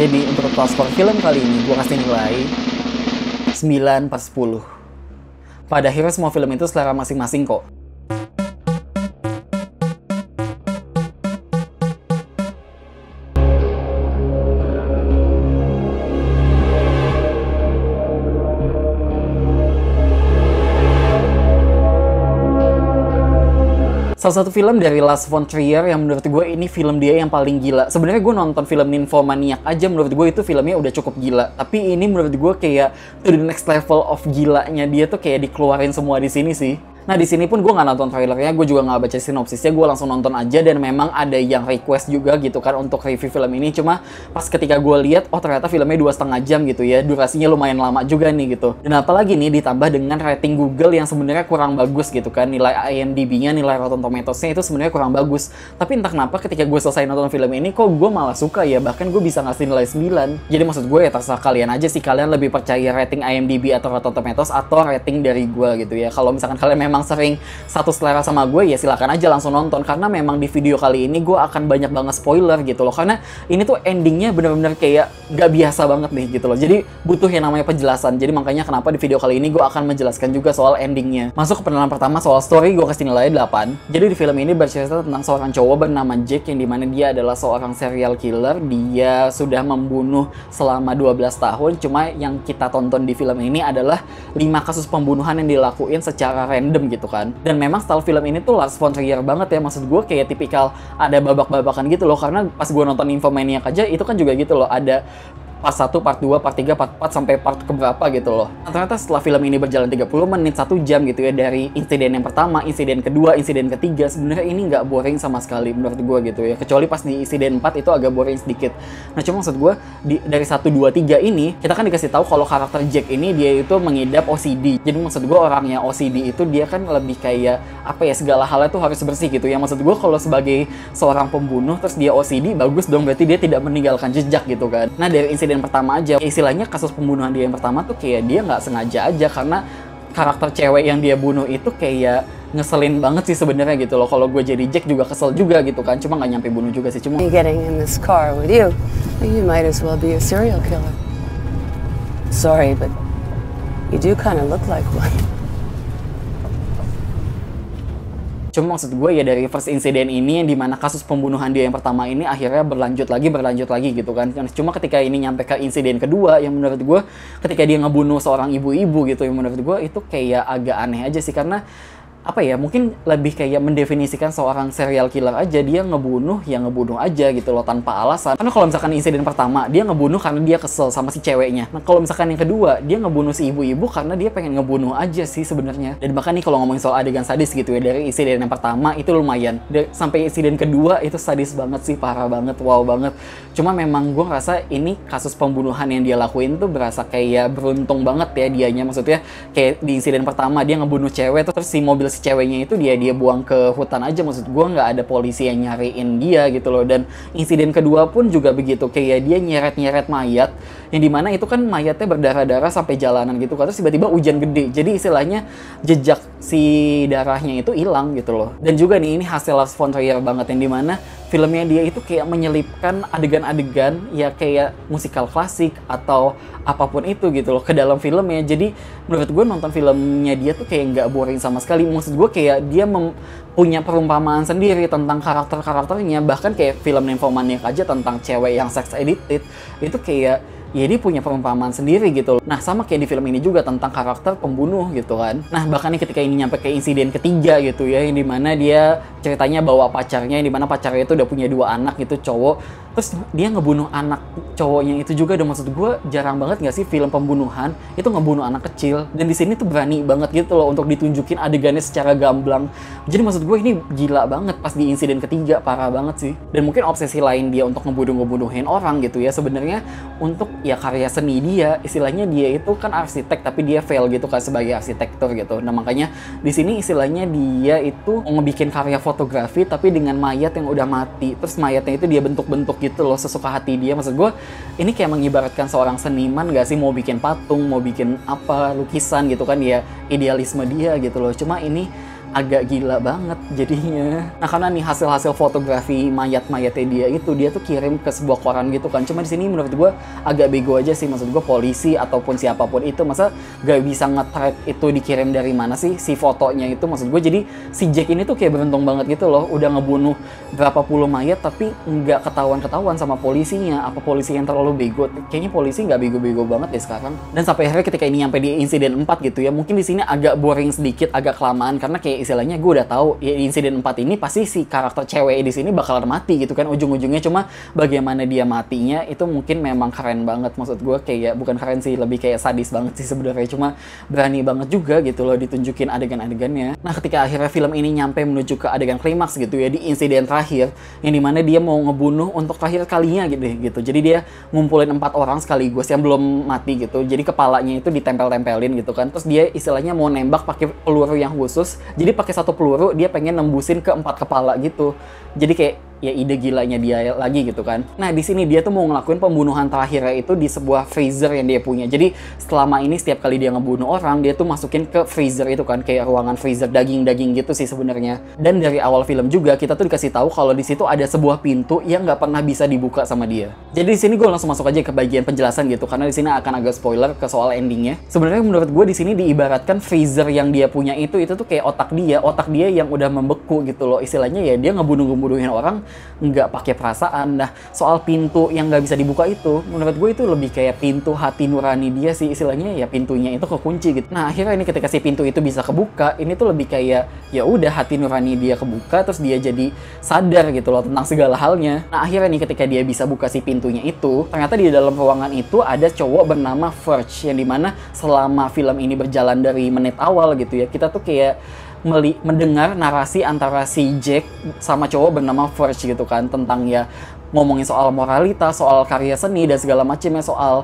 Jadi untuk total skor film kali ini gue kasih nilai 9/10. Pada akhirnya semua film itu selera masing-masing kok. Salah satu film dari Lars von Trier yang menurut gue ini film dia yang paling gila. Sebenarnya gue nonton film Nymphomaniac aja, menurut gue itu filmnya udah cukup gila. Tapi ini menurut gue kayak to the next level of gilanya dia tuh kayak dikeluarin semua di sini sih. Nah di sini pun gue nggak nonton trailernya, gue juga nggak baca sinopsisnya, gue langsung nonton aja. Dan memang ada yang request juga gitu kan untuk review film ini. Cuma pas ketika gue lihat, oh ternyata filmnya 2,5 jam gitu ya, durasinya lumayan lama juga nih gitu. Dan apalagi nih ditambah dengan rating Google yang sebenarnya kurang bagus gitu kan, nilai IMDb-nya, nilai Rotten Tomatoes-nya itu sebenarnya kurang bagus. Tapi entah kenapa ketika gue selesai nonton film ini, kok gue malah suka ya, bahkan gue bisa ngasih nilai 9. Jadi maksud gue ya terserah kalian aja sih, kalian lebih percaya rating IMDb atau Rotten Tomatoes atau rating dari gue gitu ya. Kalau misalkan kalian memang sering satu selera sama gue, ya silakan aja langsung nonton. Karena memang di video kali ini gue akan banyak banget spoiler gitu loh, karena ini tuh endingnya bener-bener kayak gak biasa banget nih gitu loh. Jadi butuh yang namanya penjelasan. Jadi makanya kenapa di video kali ini gue akan menjelaskan juga soal endingnya. Masuk ke pengenalan pertama soal story, gue kasih nilai 8. Jadi di film ini bercerita tentang seorang cowok bernama Jack, yang dimana dia adalah seorang serial killer. Dia sudah membunuh selama 12 tahun. Cuma yang kita tonton di film ini adalah 5 kasus pembunuhan yang dilakuin secara random gitu kan. Dan memang style film ini tuh Lars von Trier banget ya. Maksud gue kayak tipikal ada babak-babakan gitu loh. Karena pas gue nonton Nymphomaniac aja itu kan juga gitu loh. Ada part 1, part 2, part 3, part 4, sampai part keberapa gitu loh. Nah, ternyata setelah film ini berjalan 30 menit, 1 jam gitu ya, dari insiden yang pertama, insiden kedua, insiden ketiga, sebenarnya ini nggak boring sama sekali menurut gue gitu ya. Kecuali pas di insiden 4 itu agak boring sedikit. Nah cuma maksud gue, dari 1, 2, 3 ini, kita kan dikasih tahu kalau karakter Jack ini dia itu mengidap OCD. Jadi maksud gue orangnya OCD itu dia kan lebih kayak, apa ya, segala halnya tuh harus bersih gitu ya. Maksud gue kalau sebagai seorang pembunuh, terus dia OCD, bagus dong, berarti dia tidak meninggalkan jejak gitu kan. Nah dari insiden pertama aja, istilahnya kasus pembunuhan dia yang pertama tuh kayak dia nggak sengaja aja, karena karakter cewek yang dia bunuh itu kayak ngeselin banget sih sebenarnya gitu loh. Kalau gue jadi Jack juga kesel juga gitu kan, cuma nggak nyampe bunuh juga sih. Cuma getting in this car with you, you might as well be a serial killer. Sorry, but you do kind of look like one. Cuma maksud gue ya dari first insiden ini, yang dimana kasus pembunuhan dia yang pertama ini akhirnya berlanjut lagi gitu kan. Cuma ketika ini nyampe ke insiden kedua, yang menurut gue ketika dia ngebunuh seorang ibu-ibu gitu, yang menurut gue itu kayak agak aneh aja sih. Karena apa ya, mungkin lebih kayak mendefinisikan seorang serial killer aja, dia ngebunuh ya ngebunuh aja gitu loh, tanpa alasan. Karena kalau misalkan insiden pertama dia ngebunuh karena dia kesel sama si ceweknya, nah kalau misalkan yang kedua dia ngebunuh si ibu-ibu karena dia pengen ngebunuh aja sih sebenarnya. Dan bahkan nih kalau ngomongin soal adegan sadis gitu ya, dari insiden yang pertama itu lumayan, sampai insiden kedua itu sadis banget sih, parah banget, wow banget. Cuma memang gue ngerasa ini kasus pembunuhan yang dia lakuin tuh berasa kayak beruntung banget ya dianya. Maksudnya kayak di insiden pertama dia ngebunuh cewek, terus si mobil si ceweknya itu dia buang ke hutan aja. Maksud gue nggak ada polisi yang nyariin dia gitu loh. Dan insiden kedua pun juga begitu, kayak dia nyeret-nyeret mayat, yang dimana itu kan mayatnya berdarah-darah sampai jalanan gitu kan, terus tiba-tiba hujan gede, jadi istilahnya jejak si darahnya itu hilang gitu loh. Dan juga nih ini hasil Lars von Trier banget, yang dimana filmnya dia itu kayak menyelipkan adegan-adegan ya kayak musikal klasik atau apapun itu gitu loh ke dalam filmnya. Jadi menurut gue nonton filmnya dia tuh kayak nggak boring sama sekali. Maksud gue kayak dia punya perumpamaan sendiri tentang karakter-karakternya. Bahkan kayak film Nymphomaniac aja tentang cewek yang sex edited itu kayak ya dia punya perumpamaan sendiri gitu loh. Nah sama kayak di film ini juga tentang karakter pembunuh gitu kan. Nah bahkan nih ketika ini nyampe ke insiden ketiga gitu ya, yang dimana dia ceritanya bawa pacarnya, yang dimana pacarnya itu udah punya 2 anak gitu, cowok. Terus dia ngebunuh anak cowoknya itu juga. Dan maksud gue jarang banget gak sih film pembunuhan itu ngebunuh anak kecil. Dan di sini tuh berani banget gitu loh untuk ditunjukin adegannya secara gamblang. Jadi maksud gue ini gila banget pas di insiden ketiga, parah banget sih. Dan mungkin obsesi lain dia untuk ngebunuhin orang gitu ya, sebenarnya untuk ya karya seni dia. Istilahnya dia itu kan arsitek tapi dia fail gitu kan sebagai arsitektur gitu. Nah makanya di sini istilahnya dia itu ngebikin karya fotografi tapi dengan mayat yang udah mati. Terus mayatnya itu dia bentuk-bentuk gitu loh sesuka hati dia. Maksud gue ini kayak mengibaratkan seorang seniman gak sih, mau bikin patung, mau bikin apa, lukisan gitu kan ya, idealisme dia gitu loh. Cuma ini agak gila banget jadinya. Nah karena nih hasil-hasil fotografi mayat-mayatnya dia tuh kirim ke sebuah koran gitu kan. Cuma di sini menurut gue agak bego aja sih, maksud gue polisi ataupun siapapun itu masa gak bisa nge-track itu dikirim dari mana sih si fotonya itu, maksud gue. Jadi si Jack ini tuh kayak beruntung banget gitu loh, udah ngebunuh berapa puluh mayat tapi nggak ketahuan sama polisinya. Apa polisi yang terlalu bego? Kayaknya polisi nggak bego-bego banget deh sekarang. Dan sampai akhirnya ketika ini nyampe di insiden 4 gitu ya, mungkin di sini agak boring sedikit, agak kelamaan karena kayak istilahnya gue udah tahu ya insiden 4 ini pasti si karakter cewek di sini bakalan mati gitu kan ujung-ujungnya. Cuma bagaimana dia matinya itu mungkin memang keren banget, maksud gue kayak bukan keren sih, lebih kayak sadis banget sih sebenarnya. Cuma berani banget juga gitu loh ditunjukin adegan-adegannya. Nah ketika akhirnya film ini nyampe menuju ke adegan klimaks gitu ya, di insiden terakhir yang dimana dia mau ngebunuh untuk terakhir kalinya gitu. Jadi dia ngumpulin 4 orang sekaligus yang belum mati gitu. Jadi kepalanya itu ditempel-tempelin gitu kan. Terus dia istilahnya mau nembak pakai peluru yang khusus. Jadi pakai 1 peluru dia pengen nembusin ke 4 kepala gitu. Jadi kayak ya ide gilanya dia lagi gitu kan. Nah di sini dia tuh mau ngelakuin pembunuhan terakhirnya itu di sebuah freezer yang dia punya. Jadi selama ini setiap kali dia ngebunuh orang dia tuh masukin ke freezer itu kan, kayak ruangan freezer daging-daging gitu sih sebenarnya. Dan dari awal film juga kita tuh dikasih tahu kalau di situ ada sebuah pintu yang nggak pernah bisa dibuka sama dia. Jadi di sini gue langsung masuk aja ke bagian penjelasan gitu karena di sini akan agak spoiler ke soal endingnya. Sebenarnya menurut gue di sini diibaratkan freezer yang dia punya itu tuh kayak otak dia yang udah membeku gitu loh. Istilahnya ya dia ngebunuhin orang nggak pakai perasaan. Nah soal pintu yang nggak bisa dibuka itu menurut gue itu lebih kayak pintu hati nurani dia sih, istilahnya ya pintunya itu kekunci gitu. Nah akhirnya ini ketika si pintu itu bisa kebuka, ini tuh lebih kayak ya udah hati nurani dia kebuka terus dia jadi sadar gitu loh tentang segala halnya. Nah akhirnya nih ketika dia bisa buka si pintunya itu, ternyata di dalam ruangan itu ada cowok bernama Verge yang dimana selama film ini berjalan dari menit awal gitu ya, kita tuh kayak mendengar narasi antara si Jack sama cowok bernama Verge gitu kan, tentang ya ngomongin soal moralitas, soal karya seni dan segala macamnya, soal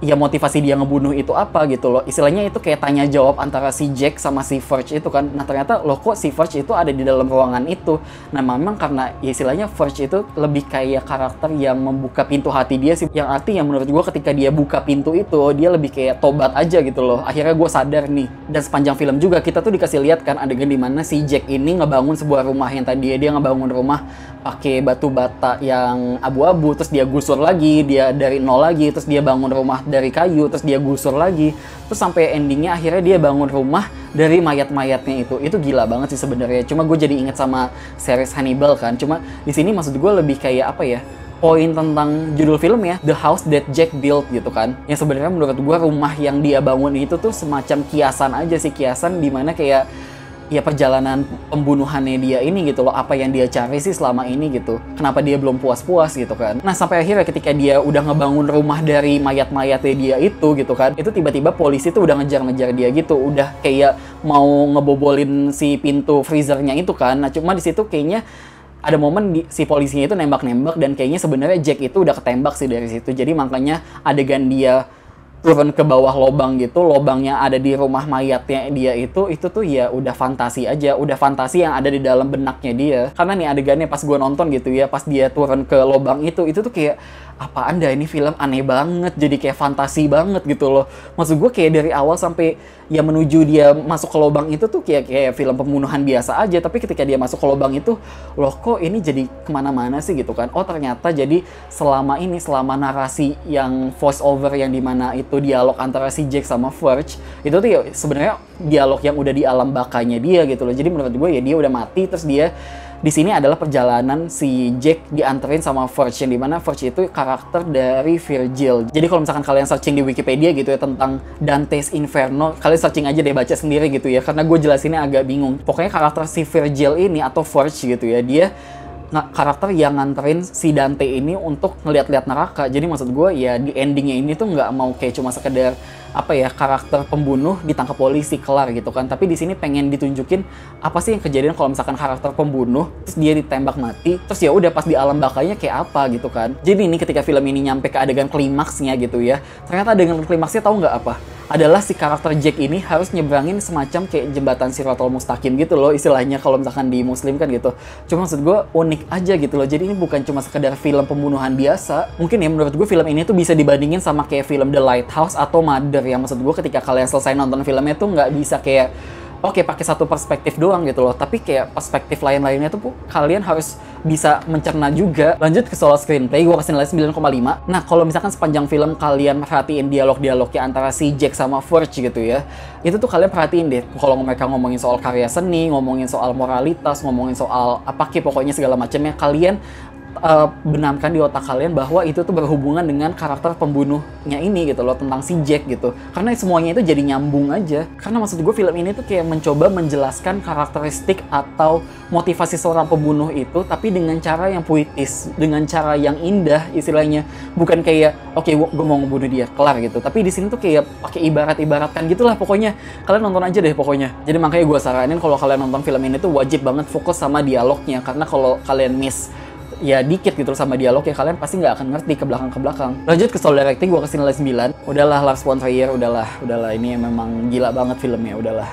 ya motivasi dia ngebunuh itu apa gitu loh. Istilahnya itu kayak tanya jawab antara si Jack sama si Verge itu kan. Nah ternyata loh kok si Verge itu ada di dalam ruangan itu. Nah memang karena ya istilahnya Verge itu lebih kayak karakter yang membuka pintu hati dia sih. Yang artinya menurut gue ketika dia buka pintu itu dia lebih kayak tobat aja gitu loh. Akhirnya gue sadar nih. Dan sepanjang film juga kita tuh dikasih lihat kan adegan dimana si Jack ini ngebangun sebuah rumah yang tadi dia ngebangun rumah pakai batu bata yang abu-abu, terus dia gusur lagi, dia dari nol lagi, terus dia bangun rumah dari kayu, terus dia gusur lagi, terus sampai endingnya akhirnya dia bangun rumah dari mayat-mayatnya itu gila banget sih sebenarnya. Cuma gue jadi inget sama series Hannibal kan. Cuma di sini maksud gue lebih kayak apa ya, poin tentang judul film ya, The House That Jack Built gitu kan. Yang sebenarnya menurut gue rumah yang dia bangun itu tuh semacam kiasan aja sih, kiasan dimana kayak ya perjalanan pembunuhannya dia ini gitu loh, apa yang dia cari sih selama ini gitu, kenapa dia belum puas-puas gitu kan. Nah sampai akhirnya ketika dia udah ngebangun rumah dari mayat-mayatnya dia itu gitu kan, itu tiba-tiba polisi tuh udah ngejar-ngejar dia gitu, udah kayak mau ngebobolin si pintu freezernya itu kan. Nah cuma di situ kayaknya ada momen si polisinya itu nembak-nembak dan kayaknya sebenarnya Jack itu udah ketembak sih dari situ. Jadi makanya adegan dia turun ke bawah lobang gitu, lobangnya ada di rumah mayatnya dia itu tuh ya udah fantasi aja, udah fantasi yang ada di dalam benaknya dia. Karena nih adegannya pas gue nonton gitu ya, pas dia turun ke lobang itu tuh kayak apaan dah ini film aneh banget, jadi kayak fantasi banget gitu loh. Maksud gue kayak dari awal sampai ya menuju dia masuk ke lubang itu tuh kayak film pembunuhan biasa aja, tapi ketika dia masuk ke lubang itu loh kok ini jadi kemana-mana sih gitu kan. Oh ternyata jadi selama narasi yang voice over yang dimana itu dialog antara si Jack sama Verge itu tuh ya sebenarnya dialog yang udah di alam bakanya dia gitu loh. Jadi menurut gue ya dia udah mati, terus dia di sini adalah perjalanan si Jack dianterin sama Verge, yang dimana Verge itu karakter dari Virgil. Jadi kalau misalkan kalian searching di Wikipedia gitu ya tentang Dante's Inferno, kalian searching aja deh, baca sendiri gitu ya, karena gue jelasinnya agak bingung. Pokoknya karakter si Virgil ini atau Verge gitu ya, dia karakter yang nganterin si Dante ini untuk ngeliat-liat neraka. Jadi maksud gue ya di endingnya ini tuh nggak mau kayak cuma sekedar apa ya, karakter pembunuh ditangkap polisi kelar gitu kan, tapi di sini pengen ditunjukin apa sih yang kejadian kalau misalkan karakter pembunuh terus dia ditembak mati, terus ya udah pas di alam bakanya kayak apa gitu kan. Jadi ini ketika film ini nyampe ke adegan klimaksnya gitu ya, ternyata adegan klimaksnya tahu nggak apa? Adalah si karakter Jack ini harus nyebrangin semacam kayak jembatan Siratal Mustaqim gitu loh istilahnya kalau misalkan di Muslim kan gitu. Cuma maksud gue unik aja gitu loh. Jadi ini bukan cuma sekedar film pembunuhan biasa. Mungkin ya menurut gue film ini tuh bisa dibandingin sama kayak film The Lighthouse atau Mother, yang maksud gue ketika kalian selesai nonton filmnya tuh nggak bisa kayak oke pakai satu perspektif doang gitu loh, tapi kayak perspektif lain-lainnya tuh kalian harus bisa mencerna juga. Lanjut ke soal screenplay, gue kasih nilai 9,5. Nah, kalau misalkan sepanjang film kalian perhatiin dialog-dialognya antara si Jack sama Verge gitu ya, itu tuh kalian perhatiin deh, kalau mereka ngomongin soal karya seni, ngomongin soal moralitas, ngomongin soal apa pokoknya segala macamnya, kalian benamkan di otak kalian bahwa itu tuh berhubungan dengan karakter pembunuhnya ini gitu loh, tentang si Jack gitu. Karena semuanya itu jadi nyambung aja. Karena maksud gue film ini tuh kayak mencoba menjelaskan karakteristik atau motivasi seorang pembunuh itu, tapi dengan cara yang puitis, dengan cara yang indah istilahnya. Bukan kayak oke, gue mau ngebunuh dia, kelar gitu. Tapi di sini tuh kayak pakai ibarat-ibaratkan gitulah pokoknya. Kalian nonton aja deh pokoknya. Jadi makanya gue saranin kalau kalian nonton film ini tuh wajib banget fokus sama dialognya, karena kalau kalian miss ya dikit gitu sama dialog ya, kalian pasti nggak akan ngerti ke belakang. Lanjut ke soal directing, gue kasih nilai 9. Udahlah Lars von Trier, udahlah ini memang gila banget filmnya, udahlah.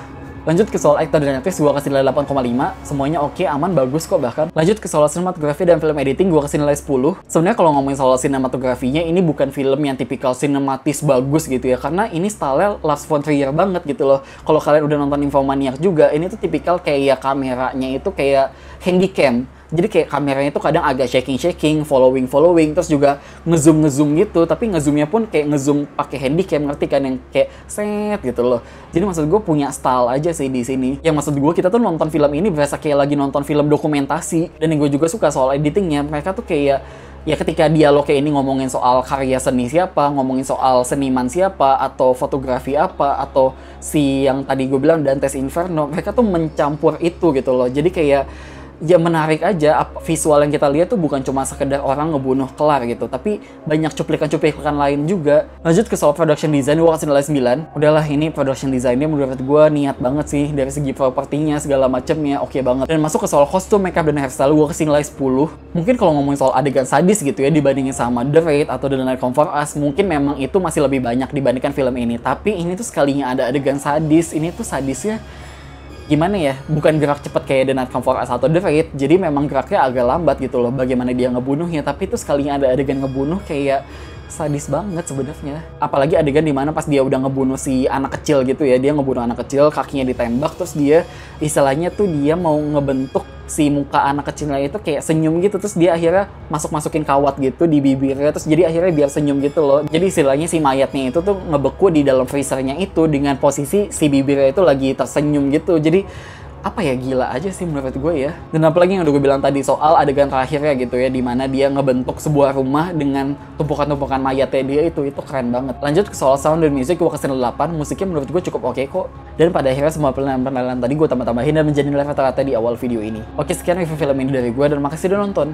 Lanjut ke soal aktor dan aktris, gue kasih nilai 8,5. Semuanya oke, aman, bagus kok bahkan. Lanjut ke soal sinematografi dan film editing, gue kasih nilai 10. Sebenarnya kalau ngomongin soal sinematografinya, ini bukan film yang tipikal sinematis bagus gitu ya, karena ini style Lars von Trier banget gitu loh. Kalau kalian udah nonton Infomaniac juga, ini tuh tipikal kayak kameranya itu kayak handycam. Jadi kayak kameranya itu kadang agak shaking, following, terus juga ngezoom gitu, tapi ngezoomnya pun kayak ngezoom pakai handycam, ngerti kan, yang kayak set gitu loh. Jadi maksud gue punya style aja sih di sini. Yang maksud gue kita tuh nonton film ini berasa kayak lagi nonton film dokumentasi. Dan yang gue juga suka soal editingnya, mereka tuh kayak ya ketika dialog kayak ini ngomongin soal karya seni siapa, ngomongin soal seniman siapa, atau fotografi apa, atau si yang tadi gue bilang Dante's Inferno, mereka tuh mencampur itu gitu loh. Jadi kayak ya menarik aja, visual yang kita lihat tuh bukan cuma sekedar orang ngebunuh kelar gitu, tapi banyak cuplikan-cuplikan lain juga. Lanjut ke soal production design, gue kasih nilai 9. Udahlah, ini production design-nya menurut gue niat banget sih, dari segi propertinya segala macemnya oke banget. Dan masuk ke soal kostum, makeup, dan hairstyle, gue kasih nilai 10. Mungkin kalau ngomongin soal adegan sadis gitu ya, dibandingin sama The Raid atau The Night Come For Us, mungkin memang itu masih lebih banyak dibandingkan film ini. Tapi ini tuh sekalinya ada adegan sadis, ini tuh sadisnya gimana ya, bukan gerak cepat kayak The Night Come For Us atau The Raid, jadi memang geraknya agak lambat gitu loh bagaimana dia ngebunuhnya, tapi itu sekalinya ada adegan ngebunuh kayak sadis banget sebenarnya. Apalagi adegan dimana pas dia udah ngebunuh si anak kecil gitu ya, dia ngebunuh anak kecil, kakinya ditembak, terus dia istilahnya tuh dia mau ngebentuk si muka anak kecilnya itu kayak senyum gitu, terus dia akhirnya masukin kawat gitu di bibirnya, terus jadi akhirnya biar senyum gitu loh. Jadi istilahnya si mayatnya itu tuh ngebeku di dalam freezernya itu dengan posisi si bibirnya itu lagi tersenyum gitu. Jadi apa ya, gila aja sih menurut gue ya. Dan apalagi yang udah gue bilang tadi soal adegan terakhirnya gitu ya, dimana dia ngebentuk sebuah rumah dengan tumpukan-tumpukan mayatnya dia, itu keren banget. Lanjut ke soal sound dan music, gue kasih 8. Musiknya menurut gue cukup oke kok. Dan pada akhirnya semua penilaian tadi gue tambah-tambahin dan menjadi nilai rata-rata di awal video ini. Oke, sekian review film ini dari gue, dan makasih udah nonton.